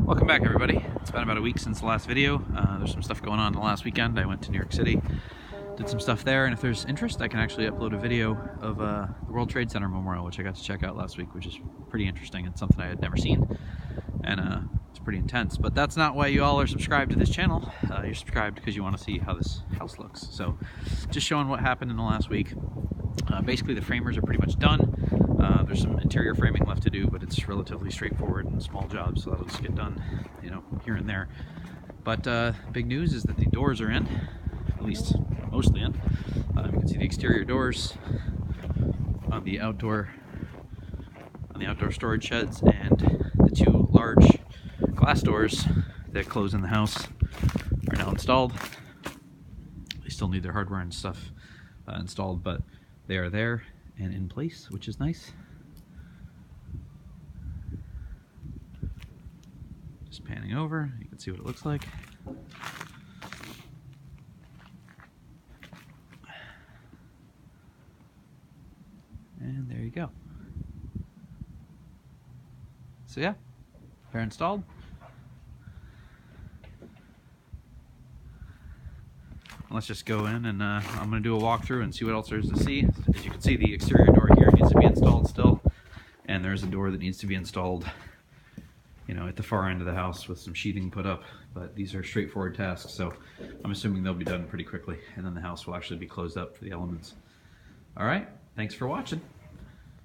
Welcome back, everybody. It's been about a week since the last video. There's some stuff going on the last weekend. I went to New York City, did some stuff there, and if there's interest, I can actually upload a video of the World Trade Center Memorial, which I got to check out last week, which is pretty interesting. It's something I had never seen, and it's pretty intense. But that's not why you all are subscribed to this channel. You're subscribed because you want to see how this house looks. So just showing what happened in the last week. Basically, the framers are pretty much done. There's some interior framing left to do, but it's relatively straightforward and small jobs, so that'll just get done, you know, here and there. But big news is that the doors are in, at least mostly in. You can see the exterior doors on the outdoor storage sheds, and the two large glass doors that close in the house are now installed. They still need their hardware and stuff installed, but they are there and in place, which is nice. Just panning over, you can see what it looks like. And there you go. So yeah, they're installed. Let's just go in and I'm going to do a walkthrough and see what else there is to see. As you can see, the exterior door here needs to be installed still, and there's a door that needs to be installed, you know, at the far end of the house with some sheathing put up. But these are straightforward tasks, so I'm assuming they'll be done pretty quickly, and then the house will actually be closed up for the elements. All right, thanks for watching.